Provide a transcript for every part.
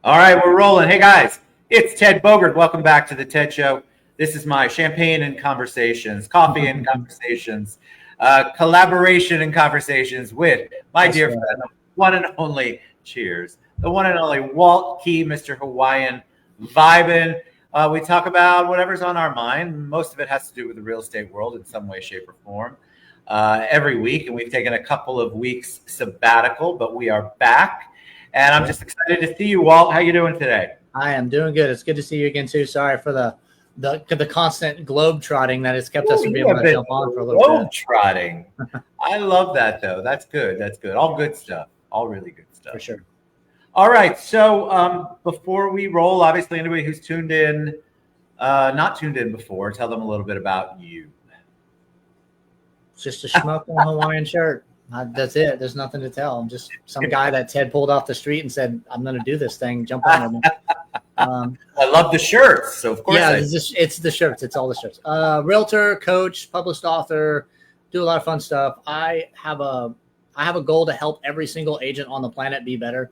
All right, we're rolling. Hey guys, it's Ted Bogert. Welcome back to the Ted Show. This is my champagne and conversations, coffee and conversations, collaboration and conversations with my dear friend, the one and only, cheers, the one and only Walt Key, Mr. Hawaiian, vibing. We talk about whatever's on our mind. Most of it has to do with the real estate world in some way, shape, or form every week. And we've taken a couple of weeks sabbatical, but we are back. And I'm just excited to see you, Walt. How you doing today? I am doing good. It's good to see you again, too. Sorry for the constant globe trotting that has kept us from being able to jump on for a little bit. Globe trotting. I love that, though. That's good. That's good. All good stuff. All really good stuff. For sure. All right. So before we roll, obviously, anybody who's tuned in, not tuned in before, tell them a little bit about you. It's just a schmuck in a Hawaiian shirt. That's it. There's nothing to tell. I'm just some guy that Ted pulled off the street and said, "I'm going to do this thing. Jump on it." I love the shirts, so of course. Yeah, it's the shirts. It's all the shirts. Realtor, coach, published author, do a lot of fun stuff. I have a goal to help every single agent on the planet be better,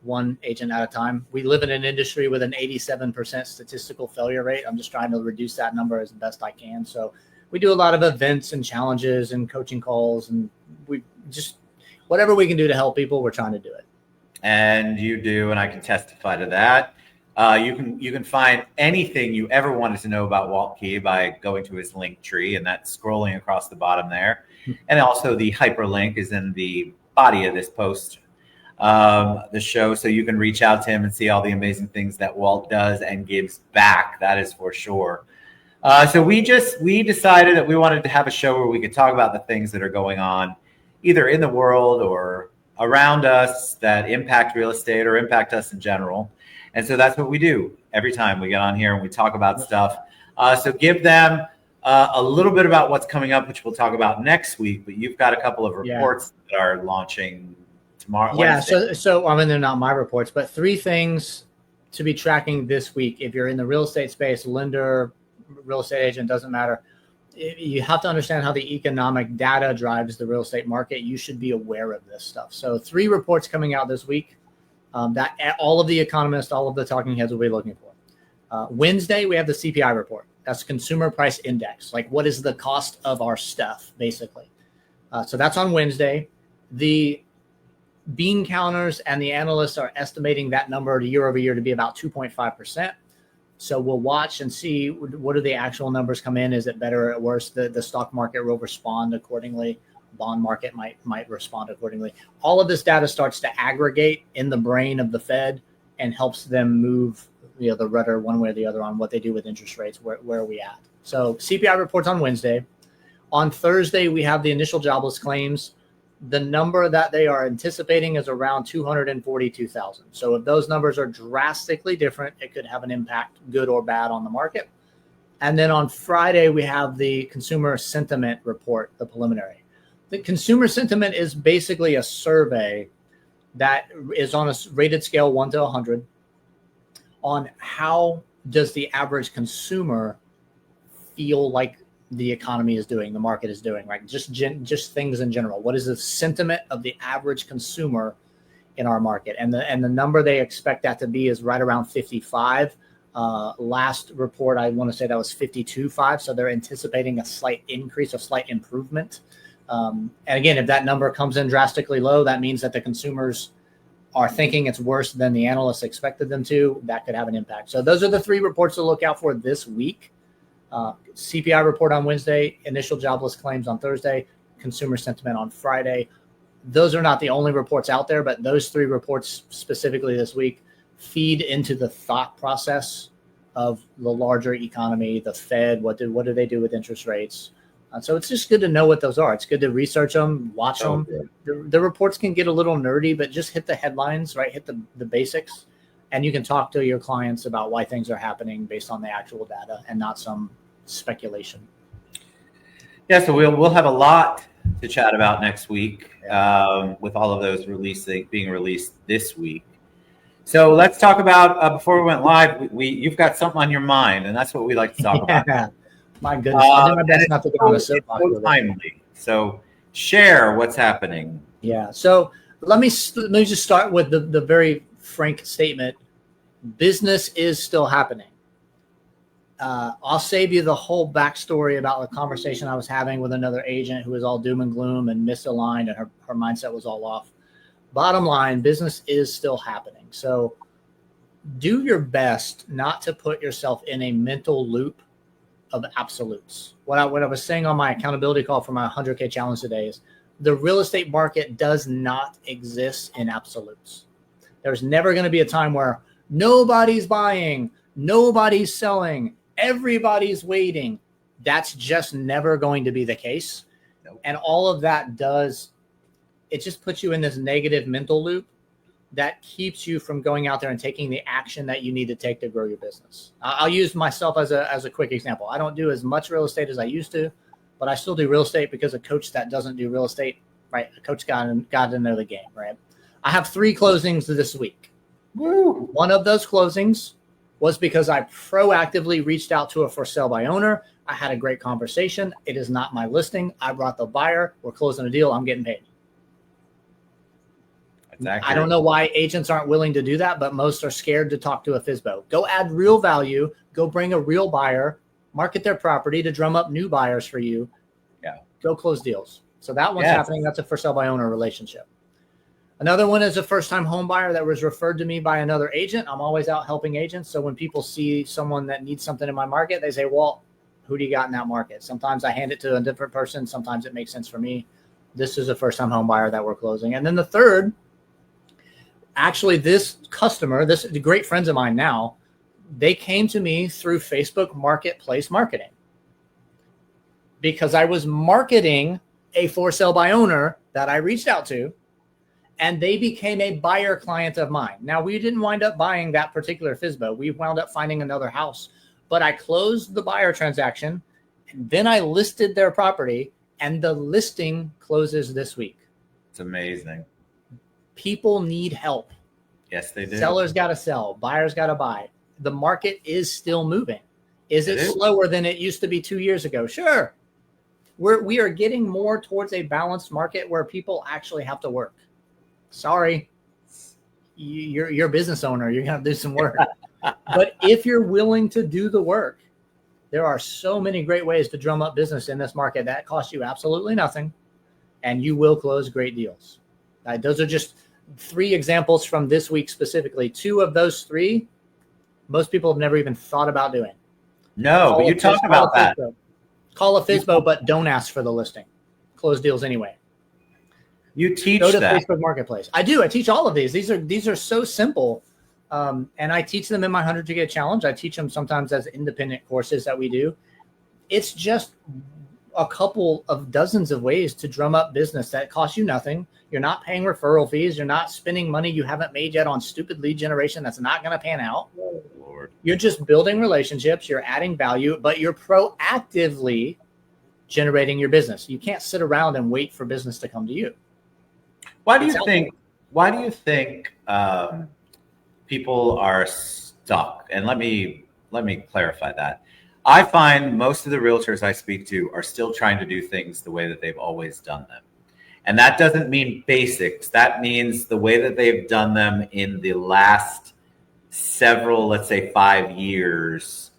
one agent at a time. We live in an industry with an 87% statistical failure rate. I'm just trying to reduce that number as best I can. So we do a lot of events and challenges and coaching calls, and we just whatever we can do to help people, we're trying to do it. And you do, and I can testify to that. You can find anything you ever wanted to know about Walt Key by going to his link tree, and that's scrolling across the bottom there. And also the hyperlink is in the body of this post, the show, so you can reach out to him and see all the amazing things that Walt does and gives back. That is for sure. So we decided that we wanted to have a show where we could talk about the things that are going on either in the world or around us that impact real estate or impact us in general. And so that's what we do every time we get on here and we talk about stuff. So give them a little bit about what's coming up, which we'll talk about next week. But you've got a couple of reports that are launching tomorrow. Yeah, so I mean, they're not my reports, but 3 things to be tracking this week. If you're in the real estate space, lender, real estate agent, doesn't matter. You have to understand how the economic data drives the real estate market. You should be aware of this stuff. So 3 reports coming out this week that all of the economists, all of the talking heads will be looking for. Wednesday, we have the CPI report. That's Consumer Price Index. Like, what is the cost of our stuff, basically? So that's on Wednesday. The bean counters and the analysts are estimating that number year over year to be about 2.5%. So we'll watch and see what do the actual numbers come in. Is it better or worse? The stock market will respond accordingly. Bond market might respond accordingly. All of this data starts to aggregate in the brain of the Fed and helps them move the rudder one way or the other on what they do with interest rates. Where are we at? So CPI reports on Wednesday. On Thursday, we have the initial jobless claims. The number that they are anticipating is around 242,000. So if those numbers are drastically different, it could have an impact, good or bad, on the market. And then on Friday, we have the consumer sentiment report, the preliminary. The consumer sentiment is basically a survey that is on a rated scale 1 to 100 on how does the average consumer feel like the economy is doing, the market is doing, right? Just things in general. What is the sentiment of the average consumer in our market? And the number they expect that to be is right around 55. Last report, I want to say that was 52.5. So they're anticipating a slight increase, a slight improvement. And again, if that number comes in drastically low, that means that the consumers are thinking it's worse than the analysts expected them to. That could have an impact. So those are the 3 reports to look out for this week. CPI report on Wednesday, initial jobless claims on Thursday, consumer sentiment on Friday. Those are not the only reports out there, but those 3 reports specifically this week feed into the thought process of the larger economy, the Fed. What do they do with interest rates? So it's just good to know what those are. It's good to research them, watch them. The reports can get a little nerdy, but just hit the headlines, right? Hit the basics, and you can talk to your clients about why things are happening based on the actual data and not some speculation. Yeah, so we'll have a lot to chat about next week with all of those being released this week. So let's talk about before we went live. You've got something on your mind, and that's what we like to talk about. My goodness, I did my best not to get on a soapbox. So timely. So share what's happening. Yeah. So let me just start with the very frank statement. Business is still happening. I'll save you the whole backstory about the conversation I was having with another agent who was all doom and gloom and misaligned, and her mindset was all off. Bottom line, business is still happening. So do your best not to put yourself in a mental loop of absolutes. What I was saying on my accountability call for my 100K challenge today is the real estate market does not exist in absolutes. There's never going to be a time where nobody's buying, nobody's selling, everybody's waiting. That's just never going to be the case. Nope. And all of that does, it just puts you in this negative mental loop that keeps you from going out there and taking the action that you need to take to grow your business. I'll use myself as a quick example. I don't do as much real estate as I used to, but I still do real estate because a coach that doesn't do real estate, right? A coach got to know the game, right? I have 3 closings this week. Woo. One of those closings was because I proactively reached out to a for sale by owner. I had a great conversation. It is not my listing. I brought the buyer. We're closing a deal. I'm getting paid. I don't know why agents aren't willing to do that, but most are scared to talk to a FSBO. Go add real value. Go bring a real buyer. Market their property to drum up new buyers for you. Yeah. Go close deals. So that one's happening. That's a for sale by owner relationship. Another one is a first-time home buyer that was referred to me by another agent. I'm always out helping agents. So when people see someone that needs something in my market, they say, Walt, who do you got in that market? Sometimes I hand it to a different person. Sometimes it makes sense for me. This is a first-time home buyer that we're closing. And then the third, actually, this customer, the great friends of mine now, they came to me through Facebook Marketplace marketing because I was marketing a for sale by owner that I reached out to, and they became a buyer client of mine. Now, we didn't wind up buying that particular FSBO. We wound up finding another house, but I closed the buyer transaction, and then I listed their property, and the listing closes this week. It's amazing. People need help. Yes, they do. Sellers got to sell. Buyers got to buy. The market is still moving. Is it slower than it used to be 2 years ago? Sure. We are getting more towards a balanced market where people actually have to work. Sorry, you're a business owner. You're going to do some work. But if you're willing to do the work, there are so many great ways to drum up business in this market that cost you absolutely nothing, and you will close great deals. Those are just 3 examples from this week specifically. 2 of those 3, most people have never even thought about doing. No, but you talk about that. Call a FSBO, but don't ask for the listing. Close deals anyway. You teach Go to that. Facebook Marketplace. I do. I teach all of these. These are so simple, and I teach them in my 100K challenge. I teach them sometimes as independent courses that we do. It's just a couple of dozens of ways to drum up business that cost you nothing. You're not paying referral fees. You're not spending money you haven't made yet on stupid lead generation that's not going to pan out. Oh, Lord. You're just building relationships. You're adding value, but you're proactively generating your business. You can't sit around and wait for business to come to you. Why do you think people are stuck? And let me clarify that. I find most of the realtors I speak to are still trying to do things the way that they've always done them. And that doesn't mean basics. That means the way that they've done them in the last several, let's say 5 years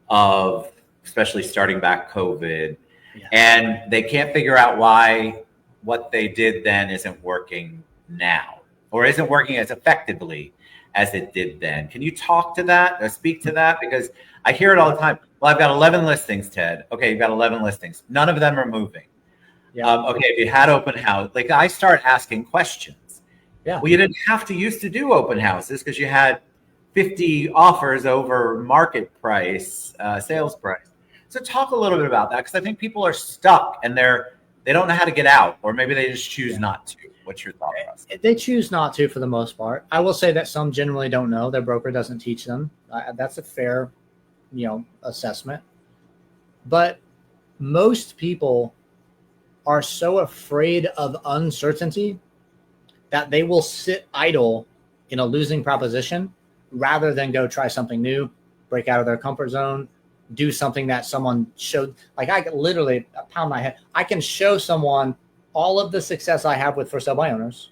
of, especially starting back COVID. Yeah. And they can't figure out why what they did then isn't working now or isn't working as effectively as it did then. Can you talk to that or speak to that? Because I hear it all the time. Well, I've got 11 listings, Ted. Okay, you've got 11 listings. None of them are moving. Yeah. Okay, if you had open house, like I start asking questions. Yeah. Well, you didn't have to used to do open houses because you had 50 offers over market price, sales price. So talk a little bit about that because I think people are stuck and they don't know how to get out, or maybe they just choose not to. What's your thought process? They choose not to for the most part. I will say that some generally don't know. Their broker doesn't teach them. That's a fair, assessment. But most people are so afraid of uncertainty that they will sit idle in a losing proposition rather than go try something new, break out of their comfort zone, do something that someone showed. Like I can literally pound my head. I can show someone all of the success I have with for sale by owners.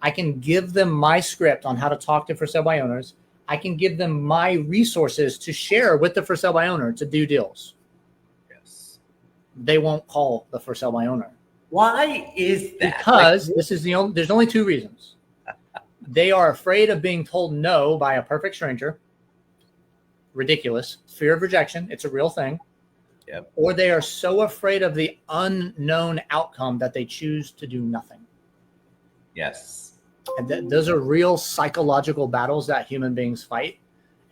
I can give them my script on how to talk to for sale by owners. I can give them my resources to share with the for sale by owner to do deals. Yes. They won't call the for sale by owner. Why is that? Because there's only two reasons. They are afraid of being told no by a perfect stranger. Ridiculous. Fear of rejection. It's a real thing. Yep. Or they are so afraid of the unknown outcome that they choose to do nothing. Yes. And those are real psychological battles that human beings fight.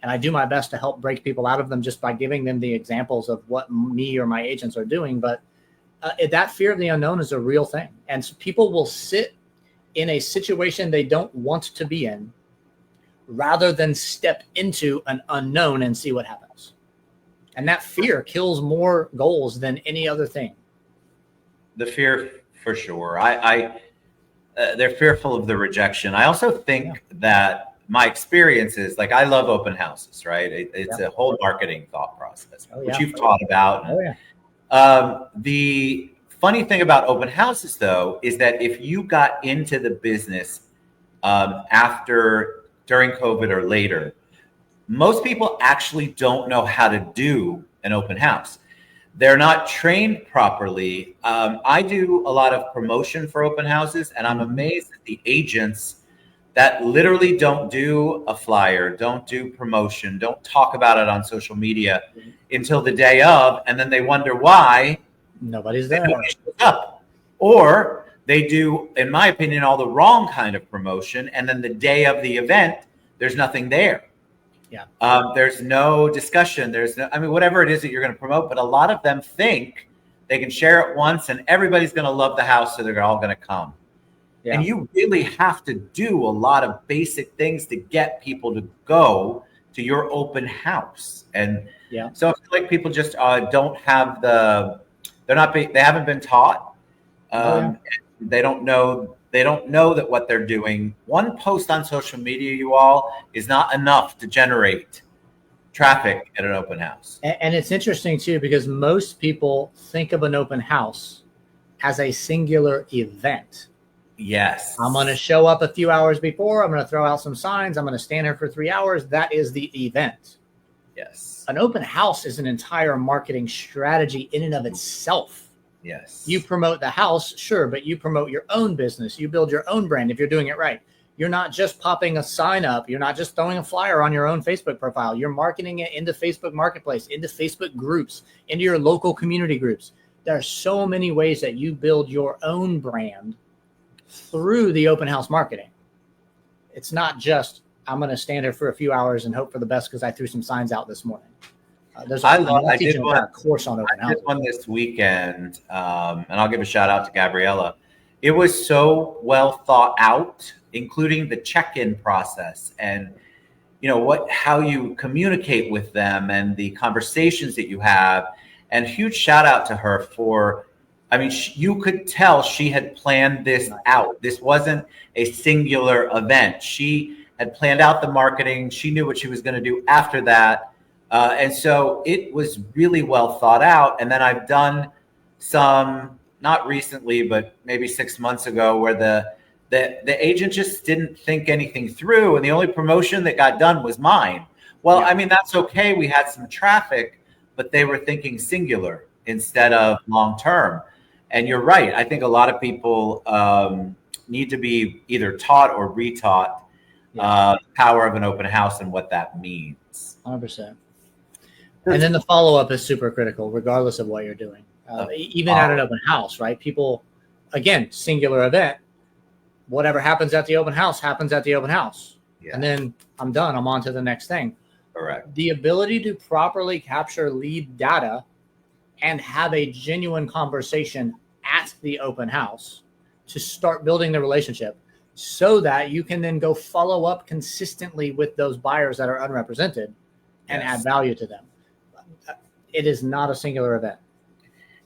And I do my best to help break people out of them just by giving them the examples of what me or my agents are doing. But that fear of the unknown is a real thing. And so people will sit in a situation they don't want to be in rather than step into an unknown and see what happens. And that fear kills more goals than any other thing. The fear, for sure. They're fearful of the rejection. I also think that my experience is, like, I love open houses, right? It's a whole marketing thought process, which you've taught about. The funny thing about open houses, though, is that if you got into the business during COVID or later, most people actually don't know how to do an open house. They're not trained properly. I do a lot of promotion for open houses, and I'm amazed at the agents that literally don't do a flyer, don't do promotion, don't talk about it on social media until the day of, and then they wonder why nobody's there. Up. Or they do, in my opinion, all the wrong kind of promotion, and then the day of the event, there's nothing there. Yeah. There's no discussion. Whatever it is that you're going to promote, but a lot of them think they can share it once and everybody's going to love the house, so they're all going to come. Yeah. And you really have to do a lot of basic things to get people to go to your open house. And so I feel like people just don't have they haven't been taught. They don't know that what they're doing. One post on social media, you all, is not enough to generate traffic at an open house. And it's interesting too, because most people think of an open house as a singular event. Yes. I'm going to show up a few hours before. I'm going to throw out some signs. I'm going to stand here for 3 hours. That is the event. Yes. An open house is an entire marketing strategy in and of itself. Yes. You promote the house, sure, but you promote your own business. You build your own brand if you're doing it right. You're not just popping a sign up. You're not just throwing a flyer on your own Facebook profile. You're marketing it into Facebook Marketplace, into Facebook groups, into your local community groups. There are so many ways that you build your own brand through the open house marketing. It's not just, I'm going to stand here for a few hours and hope for the best because I threw some signs out this morning. I did one course on open house. I did one this weekend, and I'll give a shout out to Gabriella. It was so well thought out, including the check-in process and how you communicate with them and the conversations that you have. And huge shout out to her for, you could tell she had planned this out. This wasn't a singular event. She had planned out the marketing. She knew what she was going to do after that. And so it was really well thought out. And then I've done some, not recently, but maybe 6 months ago, where the agent just didn't think anything through. And the only promotion that got done was mine. Well, that's okay. We had some traffic, but they were thinking singular instead of long-term. And you're right. I think a lot of people need to be either taught or retaught the power of an open house and what that means. 100%. And then the follow-up is super critical, regardless of what you're doing. Even at an open house, right? People, again, singular event. Whatever happens at the open house happens at the open house. Yeah. And then I'm done. I'm on to the next thing. Correct. The ability to properly capture lead data and have a genuine conversation at the open house to start building the relationship so that you can then go follow up consistently with those buyers that are unrepresented and add value to them. It is not a singular event.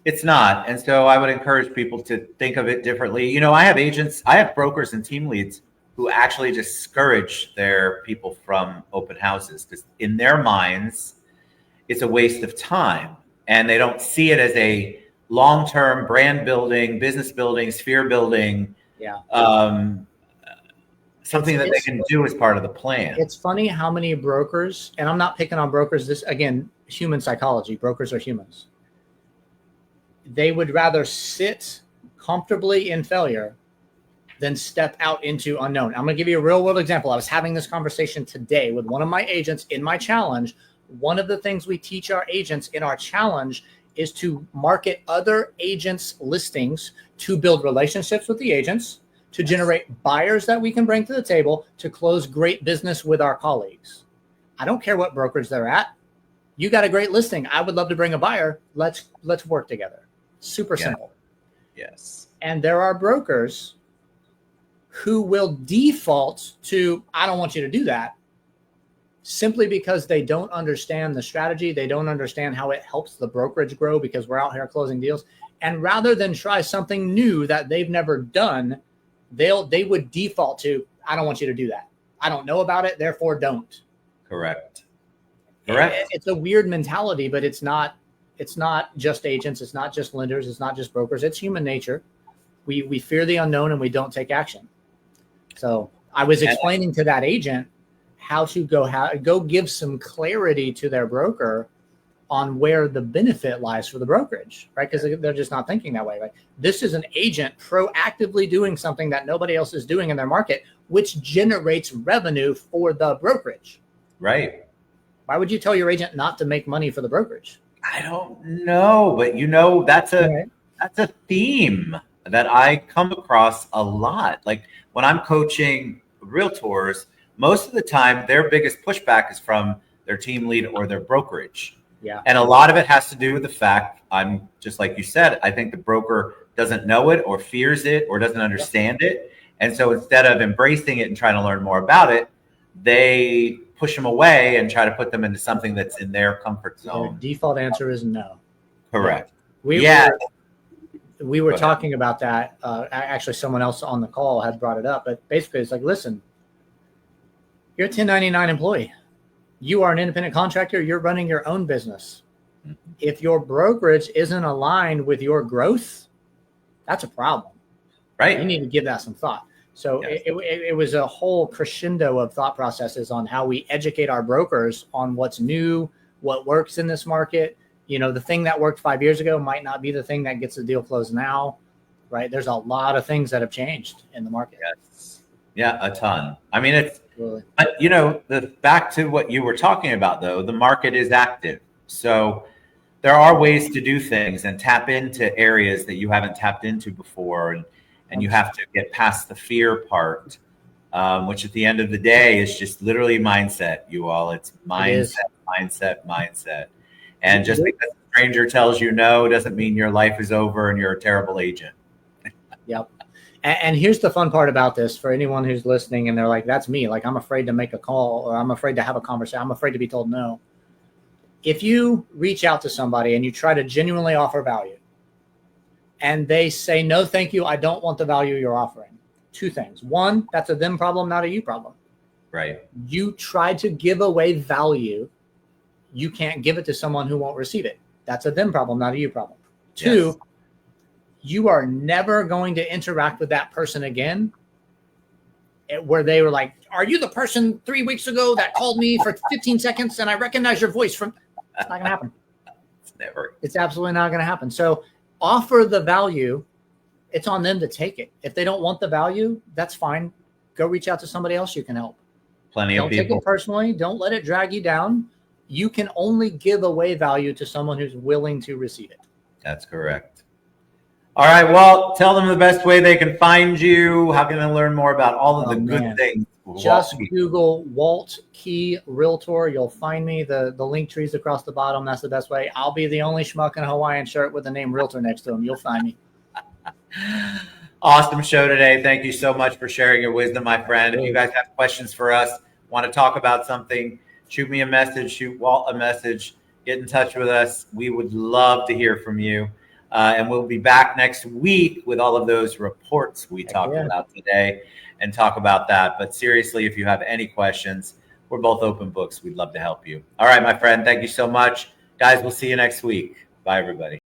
It's not. And so I would encourage people to think of it differently. I have brokers and team leads who actually discourage their people from open houses because in their minds, it's a waste of time. And they don't see it as a long-term brand building, business building, sphere building something that they can do as part of the plan. It's funny how many brokers, and I'm not picking on brokers, this again, human psychology, brokers are humans. They would rather sit comfortably in failure than step out into unknown. I'm going to give you a real world example. I was having this conversation today with one of my agents in my challenge. One of the things we teach our agents in our challenge is to market other agents' listings, to build relationships with the agents, to generate buyers that we can bring to the table, to close great business with our colleagues. I don't care what brokerage they're at. You got a great listing. I would love to bring a buyer. Let's work together. Super simple. Yes. And there are brokers who will default to, I don't want you to do that, simply because they don't understand the strategy. They don't understand how it helps the brokerage grow, because we're out here closing deals. And rather than try something new that they've never done, they would default to, I don't want you to do that. I don't know about it, therefore don't. Correct. It's a weird mentality, but it's not just agents. It's not just lenders. It's not just brokers. It's human nature. We fear the unknown and we don't take action. So I was explaining to that agent how to go give some clarity to their broker on where the benefit lies for the brokerage, right? Because they're just not thinking that way. Right? This is an agent proactively doing something that nobody else is doing in their market, which generates revenue for the brokerage. Right. Why would you tell your agent not to make money for the brokerage? I don't know, but that's a theme that I come across a lot. Like when I'm coaching realtors, most of the time their biggest pushback is from their team lead or their brokerage. Yeah. And a lot of it has to do with the fact, I'm just like you said, I think the broker doesn't know it or fears it or doesn't understand it. And so instead of embracing it and trying to learn more about it, they push them away and try to put them into something that's in their comfort zone. Their default answer is no. Correct. We were talking about that. Actually, someone else on the call had brought it up. But basically, it's like, listen, you're a 1099 employee. You are an independent contractor. You're running your own business. Mm-hmm. If your brokerage isn't aligned with your growth, that's a problem. Right. You need to give that some thought. So yes. It was a whole crescendo of thought processes on how we educate our brokers on what's new, what works in this market. The thing that worked 5 years ago might not be the thing that gets the deal closed now, right? There's a lot of things that have changed in the market. Yes. Yeah, a ton. I mean, it's, really. Back to what you were talking about, though, the market is active. So there are ways to do things and tap into areas that you haven't tapped into before. And you have to get past the fear part, which at the end of the day is just literally mindset, you all. It's mindset. And just because a stranger tells you no doesn't mean your life is over and you're a terrible agent. Yep. And here's the fun part about this for anyone who's listening and they're like, that's me. Like, I'm afraid to make a call or I'm afraid to have a conversation. I'm afraid to be told no. If you reach out to somebody and you try to genuinely offer value and they say, no, thank you, I don't want the value you're offering. Two things. One, that's a them problem, not a you problem. Right. You try to give away value. You can't give it to someone who won't receive it. That's a them problem, not a you problem. Two, you are never going to interact with that person again where they were like, are you the person 3 weeks ago that called me for 15 seconds and I recognize your voice from... It's not going to happen. It's absolutely not going to happen. So offer the value. It's on them to take it. If they don't want the value, that's fine. Go reach out to somebody else you can help. Plenty of people. Don't take it personally. Don't let it drag you down. You can only give away value to someone who's willing to receive it. That's correct. All right. Well, tell them the best way they can find you. How can they learn more about all of the good things? Just Google Walt Key Realtor. You'll find me. The link trees across the bottom. That's the best way. I'll be the only schmuck in a Hawaiian shirt with the name Realtor next to him. You'll find me. Awesome show today. Thank you so much for sharing your wisdom, my friend. If you guys have questions for us, want to talk about something, shoot me a message, shoot Walt a message, get in touch with us. We would love to hear from you. And we'll be back next week with all of those reports we talked about today and talk about that. But seriously, if you have any questions, we're both open books. We'd love to help you. All right, my friend. Thank you so much. Guys, we'll see you next week. Bye, everybody.